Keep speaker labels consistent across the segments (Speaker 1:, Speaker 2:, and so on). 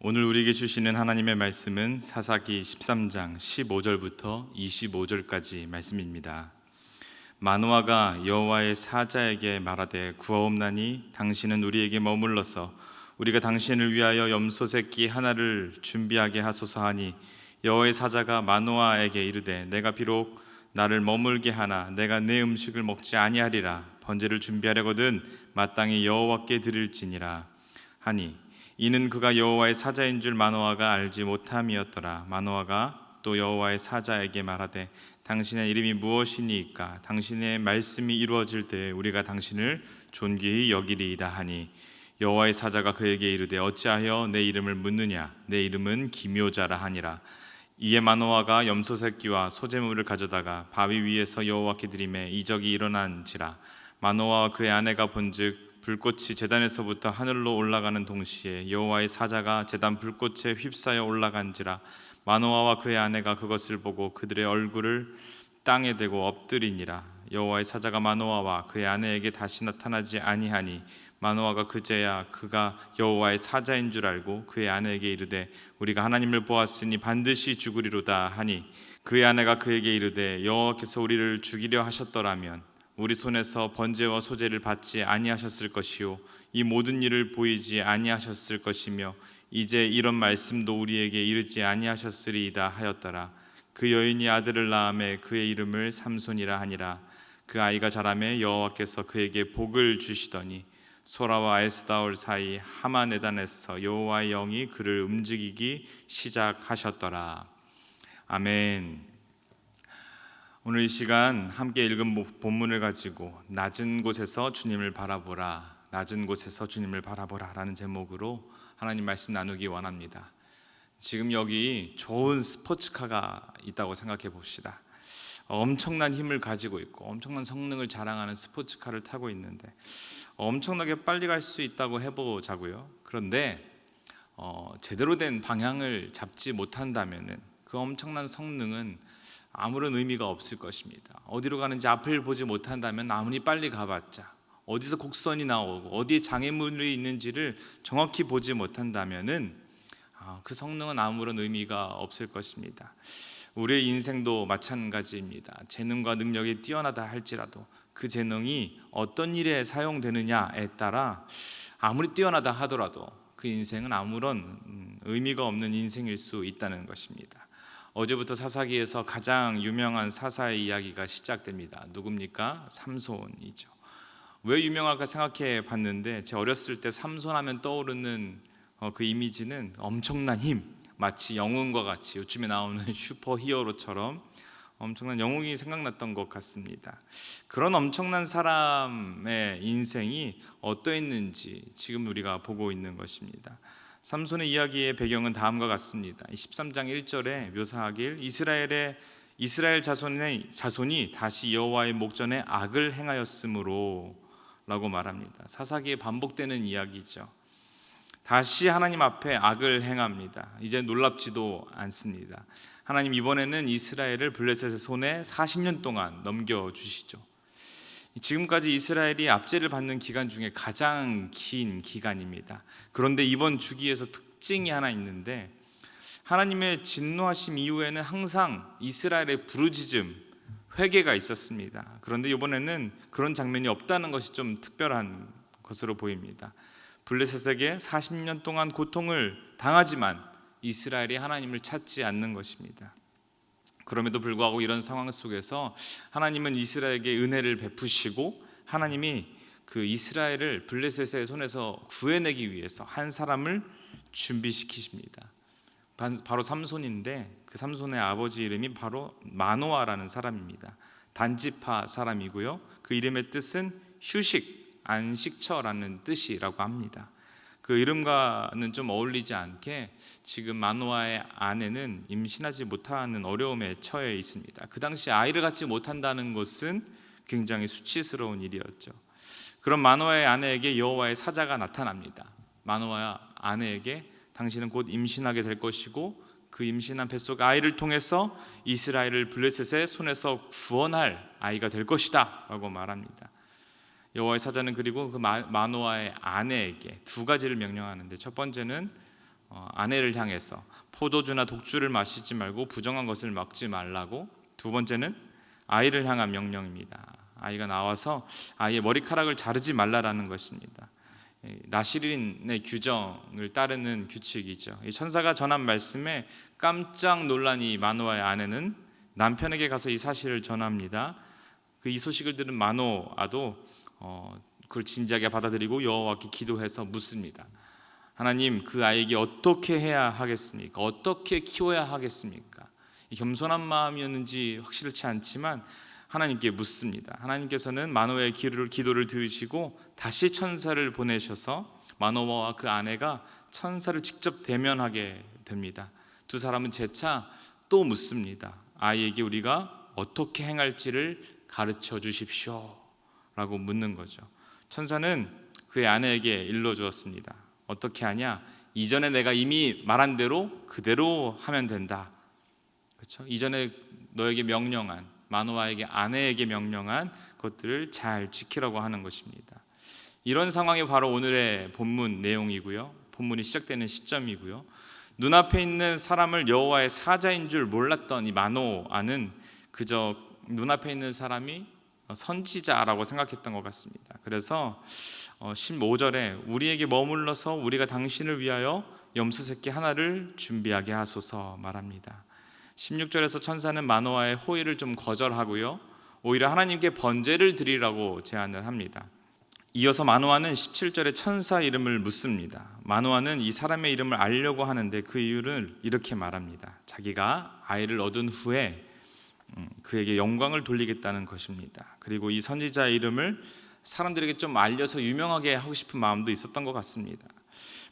Speaker 1: 오늘 우리에게 주시는 하나님의 말씀은 사사기 13장 15절부터 25절까지 말씀입니다. 마노아가 여호와의 사자에게 말하되 구하옵나니 당신은 우리에게 머물러서 우리가 당신을 위하여 염소 새끼 하나를 준비하게 하소서 하니, 여호와의 사자가 마노아에게 이르되 내가 비록 나를 머물게 하나 내가 내 음식을 먹지 아니하리라. 번제를 준비하려거든 마땅히 여호와께 드릴지니라 하니, 이는 그가 여호와의 사자인 줄 마노아가 알지 못함이었더라. 마노아가 또 여호와의 사자에게 말하되 당신의 이름이 무엇이니까? 당신의 말씀이 이루어질 때에 우리가 당신을 존귀히 여기리이다 하니, 여호와의 사자가 그에게 이르되 어찌하여 내 이름을 묻느냐? 내 이름은 기묘자라 하니라. 이에 마노아가 염소 새끼와 소제물을 가져다가 바위 위에서 여호와께 드리매 이적이 일어난지라. 마노아와 그의 아내가 본즉 불꽃이 제단에서부터 하늘로 올라가는 동시에 여호와의 사자가 제단 불꽃에 휩싸여 올라간지라. 마노아와 그의 아내가 그것을 보고 그들의 얼굴을 땅에 대고 엎드리니라. 여호와의 사자가 마노아와 그의 아내에게 다시 나타나지 아니하니, 마노아가 그제야 그가 여호와의 사자인 줄 알고 그의 아내에게 이르되 우리가 하나님을 보았으니 반드시 죽으리로다 하니, 그의 아내가 그에게 이르되 여호와께서 우리를 죽이려 하셨더라면 우리 손에서 번제와 소제를 받지 아니하셨을 것이요 이 모든 일을 보이지 아니하셨을 것이며 이제 이런 말씀도 우리에게 이르지 아니하셨으리이다 하였더라. 그 여인이 아들을 낳음에 그의 이름을 삼손이라 하니라. 그 아이가 자라매 여호와께서 그에게 복을 주시더니 소라와 에스다올 사이 하마네단에서 여호와의 영이 그를 움직이기 시작하셨더라. 아멘. 오늘 이 시간 함께 읽은 본문을 가지고 낮은 곳에서 주님을 바라보라, 낮은 곳에서 주님을 바라보라 라는 제목으로 하나님 말씀 나누기 원합니다. 지금 여기 좋은 스포츠카가 있다고 생각해 봅시다. 엄청난 힘을 가지고 있고 엄청난 성능을 자랑하는 스포츠카를 타고 있는데 엄청나게 빨리 갈 수 있다고 해보자고요. 그런데 제대로 된 방향을 잡지 못한다면 그 엄청난 성능은 아무런 의미가 없을 것입니다. 어디로 가는지 앞을 보지 못한다면 아무리 빨리 가봤자, 어디서 곡선이 나오고 어디에 장애물이 있는지를 정확히 보지 못한다면은 그 성능은 아무런 의미가 없을 것입니다. 우리의 인생도 마찬가지입니다. 재능과 능력이 뛰어나다 할지라도 그 재능이 어떤 일에 사용되느냐에 따라 아무리 뛰어나다 하더라도 그 인생은 아무런 의미가 없는 인생일 수 있다는 것입니다. 어제부터 사사기에서 가장 유명한 사사의 이야기가 시작됩니다. 누굽니까? 삼손이죠. 왜 유명할까 생각해 봤는데 제 어렸을 때 삼손 하면 떠오르는 그 이미지는 엄청난 힘, 마치 영웅과 같이 요즘에 나오는 슈퍼히어로처럼 엄청난 영웅이 생각났던 것 같습니다. 그런 엄청난 사람의 인생이 어떠했는지 지금 우리가 보고 있는 것입니다. 삼손의 이야기의 배경은 다음과 같습니다. 13장 1절에 묘사하길 이스라엘 자손이 다시 여호와의 목전에 악을 행하였으므로 라고 말합니다. 사사기에 반복되는 이야기죠. 다시 하나님 앞에 악을 행합니다. 이제 놀랍지도 않습니다. 하나님 이번에는 이스라엘을 블레셋의 손에 40년 동안 넘겨주시죠. 지금까지 이스라엘이 압제를 받는 기간 중에 가장 긴 기간입니다. 그런데 이번 주기에서 특징이 하나 있는데, 하나님의 진노하심 이후에는 항상 이스라엘의 부르짖음, 회개가 있었습니다. 그런데 이번에는 그런 장면이 없다는 것이 좀 특별한 것으로 보입니다. 블레셋에게 40년 동안 고통을 당하지만 이스라엘이 하나님을 찾지 않는 것입니다. 그럼에도 불구하고 이런 상황 속에서 하나님은 이스라엘에게 은혜를 베푸시고 하나님이 그 이스라엘을 블레셋의 손에서 구해내기 위해서 한 사람을 준비시키십니다. 바로 삼손인데 그 삼손의 아버지 이름이 바로 마노아라는 사람입니다. 단지파 사람이고요. 그 이름의 뜻은 휴식, 안식처라는 뜻이라고 합니다. 그 이름과는 좀 어울리지 않게 지금 마노아의 아내는 임신하지 못하는 어려움에 처해 있습니다. 그 당시 아이를 갖지 못한다는 것은 굉장히 수치스러운 일이었죠. 그런 마노아의 아내에게 여호와의 사자가 나타납니다. 마노아 아내에게 당신은 곧 임신하게 될 것이고 그 임신한 뱃속 아이를 통해서 이스라엘을 블레셋의 손에서 구원할 아이가 될 것이다 라고 말합니다. 여호와의 사자는 그리고 그 마노아의 아내에게 두 가지를 명령하는데, 첫 번째는 아내를 향해서 포도주나 독주를 마시지 말고 부정한 것을 먹지 말라고, 두 번째는 아이를 향한 명령입니다. 아이가 나와서 아이의 머리카락을 자르지 말라라는 것입니다. 나시린의 규정을 따르는 규칙이죠. 이 천사가 전한 말씀에 깜짝 놀란 이 마노아의 아내는 남편에게 가서 이 사실을 전합니다. 이 소식을 들은 마노아도 그걸 진지하게 받아들이고 여호와께 기도해서 묻습니다. 하나님, 그 아이에게 어떻게 해야 하겠습니까? 어떻게 키워야 하겠습니까? 겸손한 마음이었는지 확실치 않지만 하나님께 묻습니다. 하나님께서는 마노아의 기도를 들으시고 다시 천사를 보내셔서 마노아와 그 아내가 천사를 직접 대면하게 됩니다. 두 사람은 재차 또 묻습니다. 아이에게 우리가 어떻게 행할지를 가르쳐 주십시오 라고 묻는 거죠. 천사는 그의 아내에게 일러주었습니다. 어떻게 하냐? 이전에 내가 이미 말한 대로 그대로 하면 된다. 그렇죠? 이전에 너에게 명령한, 마노아에게 아내에게 명령한 것들을 잘 지키라고 하는 것입니다. 이런 상황이 바로 오늘의 본문 내용이고요. 본문이 시작되는 시점이고요. 눈앞에 있는 사람을 여호와의 사자인 줄 몰랐던 이 마노아는 그저 눈앞에 있는 사람이 선지자라고 생각했던 것 같습니다. 그래서 15절에 우리에게 머물러서 우리가 당신을 위하여 염소 새끼 하나를 준비하게 하소서 말합니다. 16절에서 천사는 마노아의 호의를 좀 거절하고요, 오히려 하나님께 번제를 드리라고 제안을 합니다. 이어서 마노아는 17절에 천사 이름을 묻습니다. 마노아는 이 사람의 이름을 알려고 하는데 그 이유를 이렇게 말합니다. 자기가 아이를 얻은 후에 그에게 영광을 돌리겠다는 것입니다. 그리고 이 선지자의 이름을 사람들에게 좀 알려서 유명하게 하고 싶은 마음도 있었던 것 같습니다.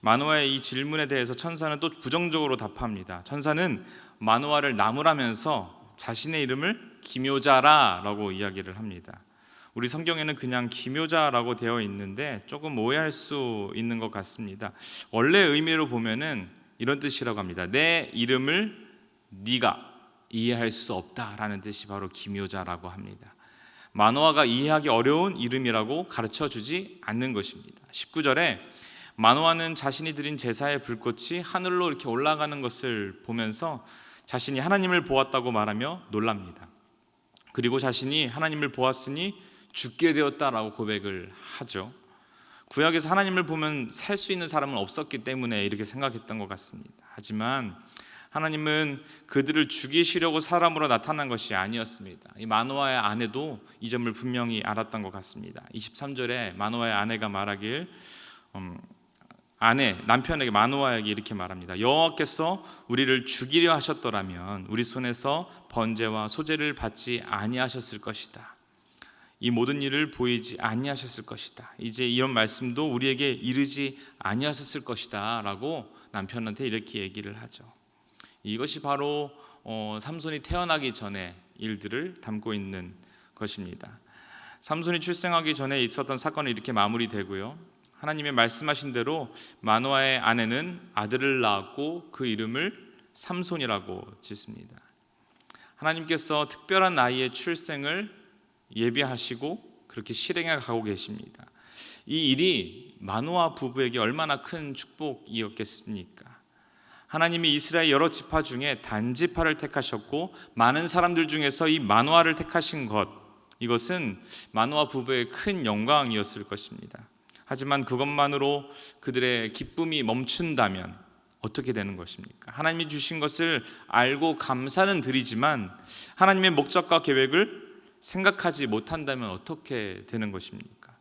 Speaker 1: 마노아의 이 질문에 대해서 천사는 또 부정적으로 답합니다. 천사는 마노아를 나무라면서 자신의 이름을 기묘자라라고 이야기를 합니다. 우리 성경에는 그냥 기묘자라고 되어 있는데 조금 오해할 수 있는 것 같습니다. 원래 의미로 보면은 이런 뜻이라고 합니다. 내 이름을 네가 이해할 수 없다라는 뜻이 바로 기묘자라고 합니다. 마노아가 이해하기 어려운 이름이라고 가르쳐주지 않는 것입니다. 19절에 마노아는 자신이 드린 제사의 불꽃이 하늘로 이렇게 올라가는 것을 보면서 자신이 하나님을 보았다고 말하며 놀랍니다. 그리고 자신이 하나님을 보았으니 죽게 되었다라고 고백을 하죠. 구약에서 하나님을 보면 살 수 있는 사람은 없었기 때문에 이렇게 생각했던 것 같습니다. 하지만 하나님은 그들을 죽이시려고 사람으로 나타난 것이 아니었습니다. 이 마노아의 아내도 이 점을 분명히 알았던 것 같습니다. 23절에 마노아의 아내가 말하길 남편에게 마노아에게 이렇게 말합니다. 여호와께서 우리를 죽이려 하셨더라면 우리 손에서 번제와 소제를 받지 아니하셨을 것이다. 이 모든 일을 보이지 아니하셨을 것이다. 이제 이런 말씀도 우리에게 이르지 아니하셨을 것이다 라고 남편한테 이렇게 얘기를 하죠. 이것이 바로 삼손이 태어나기 전에 일들을 담고 있는 것입니다. 삼손이 출생하기 전에 있었던 사건은 이렇게 마무리되고요, 하나님의 말씀하신 대로 마노아의 아내는 아들을 낳았고 그 이름을 삼손이라고 짓습니다. 하나님께서 특별한 나이의 출생을 예비하시고 그렇게 실행해 가고 계십니다. 이 일이 마노아 부부에게 얼마나 큰 축복이었겠습니까? 하나님이 이스라엘 여러 지파 중에 단지파를 택하셨고 많은 사람들 중에서 이 마노아를 택하신 것, 이것은 마노아 부부의 큰 영광이었을 것입니다. 하지만 그것만으로 그들의 기쁨이 멈춘다면 어떻게 되는 것입니까? 하나님이 주신 것을 알고 감사는 드리지만 하나님의 목적과 계획을 생각하지 못한다면 어떻게 되는 것입니까?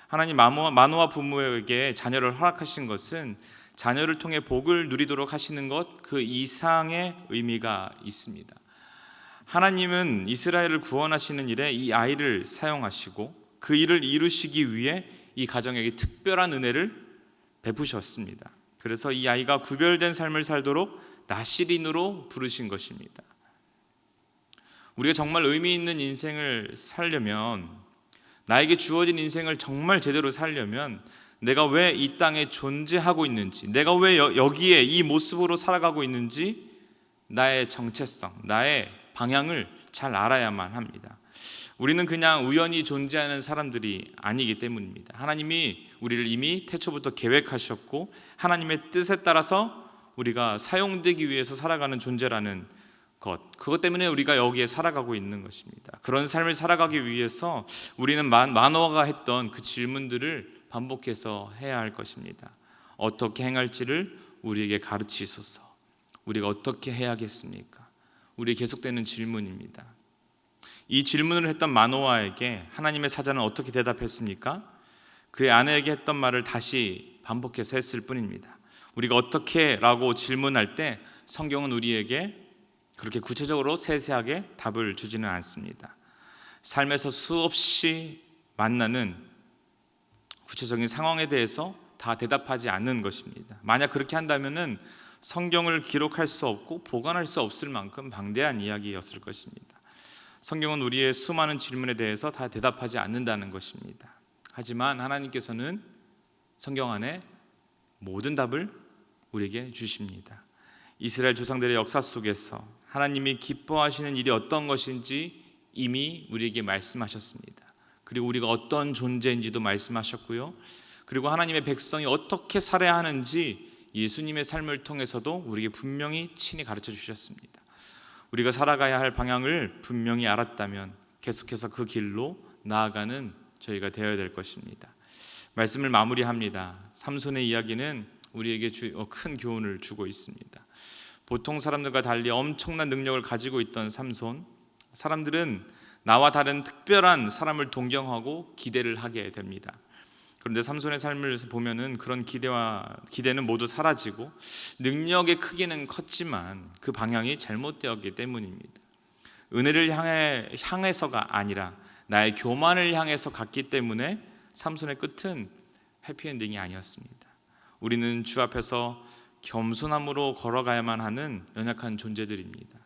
Speaker 1: 하나님 마노아 부모에게 자녀를 허락하신 것은 자녀를 통해 복을 누리도록 하시는 것 그 이상의 의미가 있습니다. 하나님은 이스라엘을 구원하시는 일에 이 아이를 사용하시고 그 일을 이루시기 위해 이 가정에게 특별한 은혜를 베푸셨습니다. 그래서 이 아이가 구별된 삶을 살도록 나시린으로 부르신 것입니다. 우리가 정말 의미 있는 인생을 살려면, 나에게 주어진 인생을 정말 제대로 살려면 내가 왜 이 땅에 존재하고 있는지, 내가 왜 여기에 이 모습으로 살아가고 있는지 나의 정체성, 나의 방향을 잘 알아야만 합니다. 우리는 그냥 우연히 존재하는 사람들이 아니기 때문입니다. 하나님이 우리를 이미 태초부터 계획하셨고 하나님의 뜻에 따라서 우리가 사용되기 위해서 살아가는 존재라는 그것 때문에 우리가 여기에 살아가고 있는 것입니다. 그런 삶을 살아가기 위해서 우리는 마노아가 했던 그 질문들을 반복해서 해야 할 것입니다. 어떻게 행할지를 우리에게 가르치소서. 우리가 어떻게 해야겠습니까? 우리 계속되는 질문입니다. 이 질문을 했던 마노아에게 하나님의 사자는 어떻게 대답했습니까? 그의 아내에게 했던 말을 다시 반복해서 했을 뿐입니다. 우리가 어떻게 라고 질문할 때 성경은 우리에게 그렇게 구체적으로 세세하게 답을 주지는 않습니다. 삶에서 수없이 만나는 구체적인 상황에 대해서 다 대답하지 않는 것입니다. 만약 그렇게 한다면은 성경을 기록할 수 없고 보관할 수 없을 만큼 방대한 이야기였을 것입니다. 성경은 우리의 수많은 질문에 대해서 다 대답하지 않는다는 것입니다. 하지만 하나님께서는 성경 안에 모든 답을 우리에게 주십니다. 이스라엘 조상들의 역사 속에서 하나님이 기뻐하시는 일이 어떤 것인지 이미 우리에게 말씀하셨습니다. 그리고 우리가 어떤 존재인지도 말씀하셨고요. 그리고 하나님의 백성이 어떻게 살아야 하는지 예수님의 삶을 통해서도 우리에게 분명히 친히 가르쳐 주셨습니다. 우리가 살아가야 할 방향을 분명히 알았다면 계속해서 그 길로 나아가는 저희가 되어야 될 것입니다. 말씀을 마무리합니다. 삼손의 이야기는 우리에게 큰 교훈을 주고 있습니다. 보통 사람들과 달리 엄청난 능력을 가지고 있던 삼손, 사람들은 나와 다른 특별한 사람을 동경하고 기대를 하게 됩니다. 그런데 삼손의 삶을 보면은 그런 기대는 모두 사라지고 능력의 크기는 컸지만 그 방향이 잘못되었기 때문입니다. 은혜를 향해서가 아니라 나의 교만을 향해서 갔기 때문에 삼손의 끝은 해피엔딩이 아니었습니다. 우리는 주 앞에서 겸손함으로 걸어가야만 하는 연약한 존재들입니다.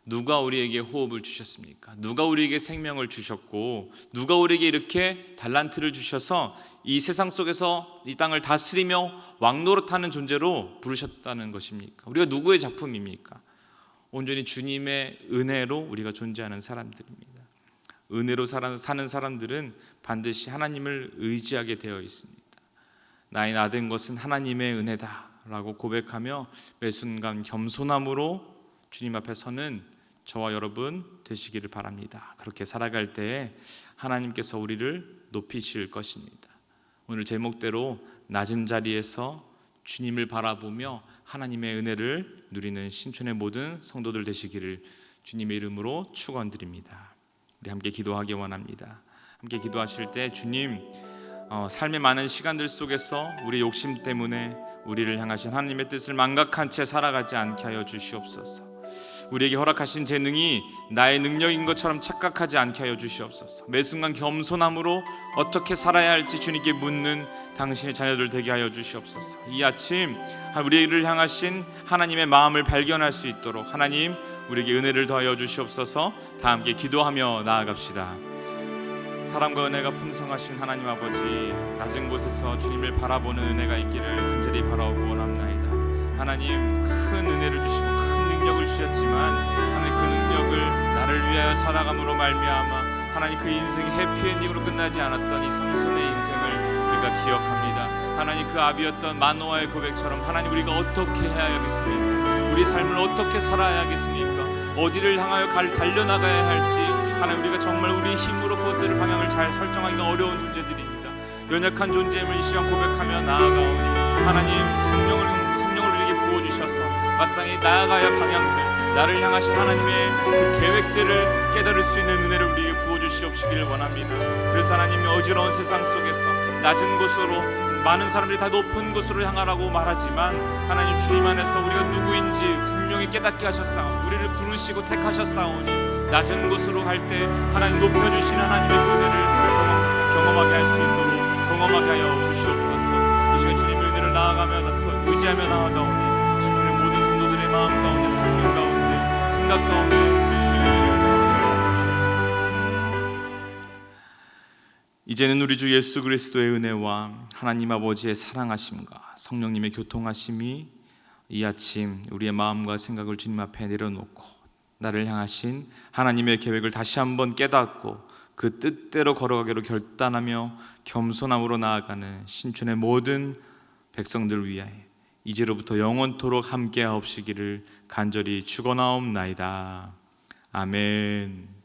Speaker 1: 누가 우리에게 호흡을 주셨습니까? 누가 우리에게 생명을 주셨고 누가 우리에게 이렇게 달란트를 주셔서 이 세상 속에서 이 땅을 다스리며 왕노릇하는 존재로 부르셨다는 것입니까? 우리가 누구의 작품입니까? 온전히 주님의 은혜로 우리가 존재하는 사람들입니다. 은혜로 사는 사람들은 반드시 하나님을 의지하게 되어 있습니다. 나의 나된 것은 하나님의 은혜다 라고 고백하며 매 순간 겸손함으로 주님 앞에 서는 저와 여러분 되시기를 바랍니다. 그렇게 살아갈 때에 하나님께서 우리를 높이실 것입니다. 오늘 제목대로 낮은 자리에서 주님을 바라보며 하나님의 은혜를 누리는 신촌의 모든 성도들 되시기를 주님의 이름으로 축원드립니다. 우리 함께 기도하기 원합니다. 함께 기도하실 때 주님, 삶의 많은 시간들 속에서 우리 욕심 때문에 우리를 향하신 하나님의 뜻을 망각한 채 살아가지 않게 하여 주시옵소서. 우리에게 허락하신 재능이 나의 능력인 것처럼 착각하지 않게 하여 주시옵소서. 매 순간 겸손함으로 어떻게 살아야 할지 주님께 묻는 당신의 자녀들 되게 하여 주시옵소서. 이 아침 우리를 향하신 하나님의 마음을 발견할 수 있도록 하나님 우리에게 은혜를 더하여 주시옵소서. 다 함께 기도하며 나아갑시다. 사랑과 은혜가 풍성하신 하나님 아버지, 낮은 곳에서 주님을 바라보는 은혜가 있기를 간절히 바라오고 원합나이다. 하나님, 큰 은혜를 주시고 큰 능력을 주셨지만 하나님 그 능력을 나를 위하여 살아감으로 말미암아 하나님 그 인생이 해피엔딩으로 끝나지 않았던 이 삼손의 인생을 우리가 기억합니다. 하나님 그 아비였던 마노아의 고백처럼 하나님 우리가 어떻게 해야겠습니까? 우리 삶을 어떻게 살아야겠습니까? 어디를 향하여 달려나가야 할지 하나님 우리가 정말 우리 힘으로 그것들을 방향을 잘 설정하기가 어려운 존재들입니다. 연약한 존재임을 이 시간 고백하며 나아가오니 하나님 성령을 우리에게 부어주셔서 마땅히 나아가야 방향들 나를 향하신 하나님의 그 계획들을 깨달을 수 있는 은혜를 우리에게 부어주시옵시기를 원합니다. 그래서 하나님이 어지러운 세상 속에서 낮은 곳으로 많은 사람들이 다 높은 곳으로 향하라고 말하지만 하나님 주님 안에서 우리가 누구인지 분명히 깨닫게 하셨사오니 우리를 부르시고 택하셨사오니 낮은 곳으로 갈 때 하나님 높여주신 하나님의 그 은혜를 경험하게 할 수 있도록 경험하게 하여 주시옵소서. 이 시간 주님의 은혜를 나아가며 의지하며 나아가오니 주님의 모든 성도들의 마음 가운데 생명 가운데 생각 가운데 주님의 은혜를 이제는 우리 주 예수 그리스도의 은혜와 하나님 아버지의 사랑하심과 성령님의 교통하심이 이 아침 우리의 마음과 생각을 주님 앞에 내려놓고 나를 향하신 하나님의 계획을 다시 한번 깨닫고 그 뜻대로 걸어가기로 결단하며 겸손함으로 나아가는 신촌의 모든 백성들을 위하여 이제로부터 영원토록 함께하옵시기를 간절히 축원하옵나이다. 아멘.